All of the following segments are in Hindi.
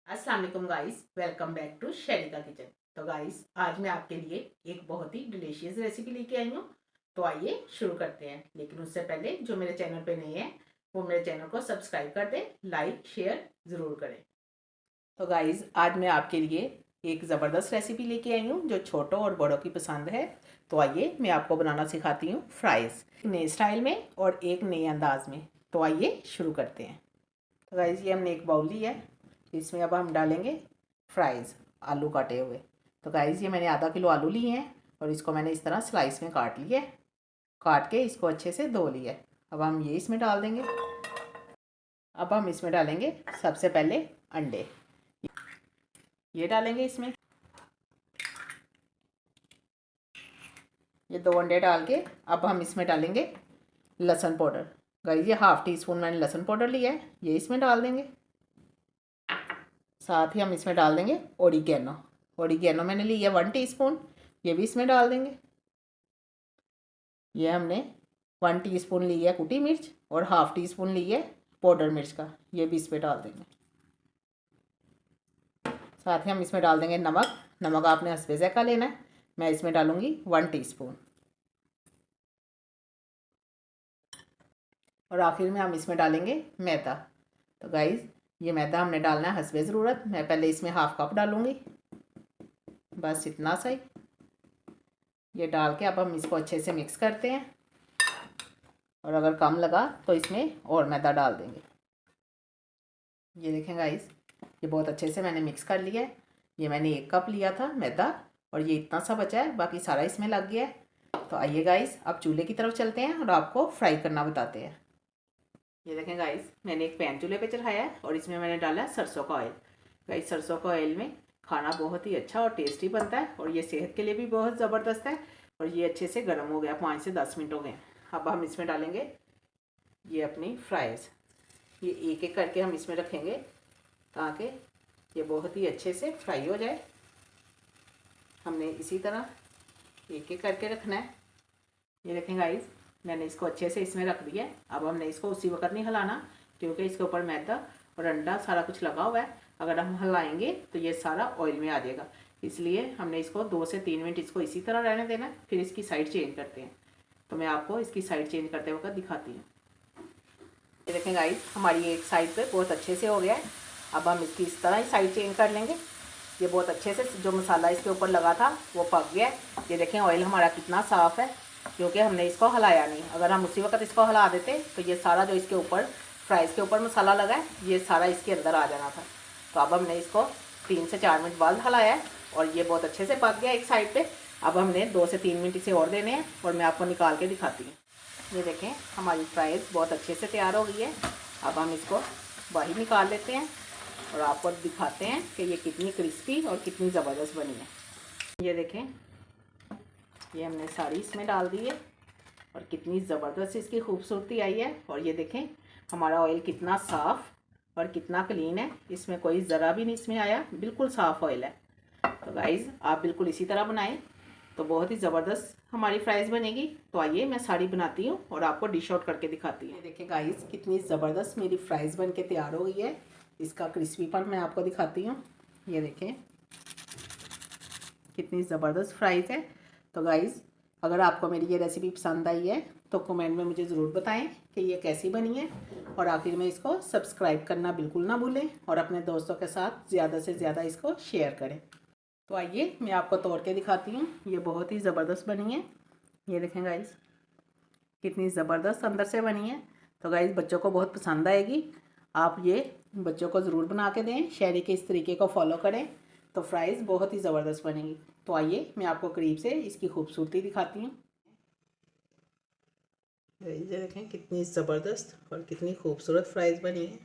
अस्सलाम वालेकुम guys, welcome back to Sherika kitchen. तो गाइस, आज मैं आपके लिए एक बहुत ही डिलीशियस रेसिपी लेके आई हूँ। तो आइए शुरू करते हैं। लेकिन उससे पहले जो मेरे चैनल पे नए हैं वो मेरे चैनल को सब्सक्राइब कर दें, लाइक शेयर ज़रूर करें। तो गाइस, आज मैं आपके लिए एक ज़बरदस्त रेसिपी लेके आई हूँ जो छोटों और बड़ों की पसंद है। तो आइए मैं आपको बनाना सिखाती हूँ फ्राइज़, नए स्टाइल में और एक नए अंदाज में। तो आइए शुरू करते हैं। तो गाइस, ये हमने एक बाउल लिया है, इसमें अब हम डालेंगे फ्राइज़, आलू काटे हुए। तो गाइस, ये मैंने आधा किलो आलू लिए हैं और इसको मैंने इस तरह स्लाइस में काट लिया है। काट के इसको अच्छे से धो लिया है। अब हम ये इसमें डाल देंगे। अब हम इसमें डालेंगे सबसे पहले अंडे, ये डालेंगे इसमें। ये 2 अंडे डाल के अब हम इसमें डालेंगे लहसुन पाउडर। गाइस, ये हाफ़ टी स्पून मैंने लहसुन पाउडर लिया है, ये इसमें डाल देंगे। साथ ही हम इसमें डाल देंगे ओरिगेनो। ओरिगेनो मैंने लिया 1 टीस्पून, ये भी इसमें डाल देंगे। ये हमने 1 टीस्पून ली है कुटी मिर्च और हाफ़ टी स्पून ली है पाउडर मिर्च का, ये भी इसमें डाल देंगे। साथ ही हम इसमें डाल देंगे नमक। नमक आपने हस्बे ज़ायक़ा लेना है, मैं इसमें डालूँगी 1 टीस्पून। और आखिर में हम इसमें डालेंगे मैदा। तो गाइस, ये मैदा हमने डालना है हस्बे ज़रूरत। मैं पहले इसमें हाफ़ कप डालूँगी, बस इतना सही। ये डाल के अब हम इसको अच्छे से मिक्स करते हैं और अगर कम लगा तो इसमें और मैदा डाल देंगे। ये देखें गाइस, ये बहुत अच्छे से मैंने मिक्स कर लिया है। ये मैंने 1 कप लिया था मैदा और ये इतना सा बचा है, बाकी सारा इसमें लग गया है। तो आइए गाइस, अब चूल्हे की तरफ चलते हैं और आपको फ्राई करना बताते हैं। ये देखें गाइस, मैंने एक पैन चूल्हे पे चढ़ाया है और इसमें मैंने डाला है सरसों का ऑयल। गाइस, सरसों का ऑयल में खाना बहुत ही अच्छा और टेस्टी बनता है और ये सेहत के लिए भी बहुत ज़बरदस्त है। और ये अच्छे से गर्म हो गया, 5 से 10 मिनट हो गए। अब हम इसमें डालेंगे ये अपनी फ्राइज़। ये एक एक करके हम इसमें रखेंगे ताकि ये बहुत ही अच्छे से फ्राई हो जाए। हमने इसी तरह एक एक करके रखना है। ये देखें गाइस, मैंने इसको अच्छे से इसमें रख दिया है। अब हमने इसको उसी वक्त नहीं हिलाना, क्योंकि इसके ऊपर मैदा और अंडा सारा कुछ लगा हुआ है। अगर हम हिलाएंगे तो ये सारा ऑयल में आ जाएगा, इसलिए हमने इसको 2 से 3 मिनट इसको इसी तरह रहने देना है। फिर इसकी साइड चेंज करते हैं। तो मैं आपको इसकी साइड चेंज करते वक्त दिखाती हूँ। ये देखें गाइस, हमारी एक साइड पे बहुत अच्छे से हो गया है। अब हम इसकी इस तरह ही साइड चेंज कर लेंगे। ये बहुत अच्छे से जो मसाला इसके ऊपर लगा था वो पक गया है। ये देखें ऑयल हमारा कितना साफ़ है, क्योंकि हमने इसको हिलाया नहीं। अगर हम उसी वक्त इसको हिला देते तो ये सारा जो इसके ऊपर फ्राइज़ के ऊपर मसाला लगा है ये सारा इसके अंदर आ जाना था। तो अब हमने इसको 3 से 4 मिनट बाद हिलाया है और ये बहुत अच्छे से पक गया एक साइड पे। अब हमने 2 से 3 मिनट इसे और देने हैं और मैं आपको निकाल के दिखाती हूँ। ये देखें, हमारी फ्राइज़ बहुत अच्छे से तैयार हो गई है। अब हम इसको बाहर निकाल लेते हैं और आपको दिखाते हैं कि ये कितनी क्रिस्पी और कितनी ज़बरदस्त बनी है। ये देखें, ये हमने सारी इसमें डाल दी है और कितनी ज़बरदस्त इसकी खूबसूरती आई है। और ये देखें हमारा ऑयल कितना साफ़ और कितना क्लीन है, इसमें कोई ज़रा भी नहीं इसमें आया, बिल्कुल साफ़ ऑयल है। तो गाइज़, आप बिल्कुल इसी तरह बनाएं तो बहुत ही ज़बरदस्त हमारी फ्राइज़ बनेगी। तो आइए मैं सारी बनाती हूँ और आपको डिश आउट करके दिखाती हूँ। देखिए गाइज़, कितनी ज़बरदस्त मेरी फ्राइज़ बन के तैयार हो गई है। इसका क्रिस्पीपन मैं आपको दिखाती हूँ। ये देखें कितनी ज़बरदस्त फ्राइज़ है। तो गाइज़, अगर आपको मेरी ये रेसिपी पसंद आई है तो कमेंट में मुझे ज़रूर बताएं कि ये कैसी बनी है। और आखिर में इसको सब्सक्राइब करना बिल्कुल ना भूलें और अपने दोस्तों के साथ ज़्यादा से ज़्यादा इसको शेयर करें। तो आइए मैं आपको तोड़ के दिखाती हूँ। ये बहुत ही ज़बरदस्त बनी है। ये देखें गाइज़, कितनी ज़बरदस्त अंदर से बनी है। तो गाइज़, बच्चों को बहुत पसंद आएगी। आप ये बच्चों को ज़रूर बना के दें, शेरी के इस तरीके को फॉलो करें तो फ्राइज़ बहुत ही ज़बरदस्त बनेगी। तो आइए मैं आपको करीब से इसकी खूबसूरती दिखाती हूँ। ये देखें कितनी ज़बरदस्त और कितनी खूबसूरत फ्राइज़ बनी है।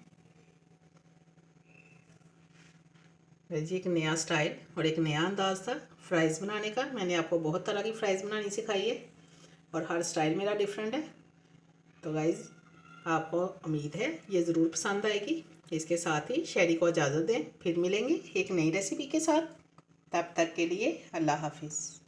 जी, एक नया स्टाइल और एक नया अंदाज़ था फ्राइज़ बनाने का। मैंने आपको बहुत तरह की फ़्राइज़ बनानी सिखाई है और हर स्टाइल मेरा डिफरेंट है। तो गाइज़, आपको उम्मीद है ये ज़रूर पसंद आएगी। इसके साथ ही शेरी को इजाज़त दें, फिर मिलेंगे एक नई रेसिपी के साथ। तब तक के लिए अल्लाह हाफिज़।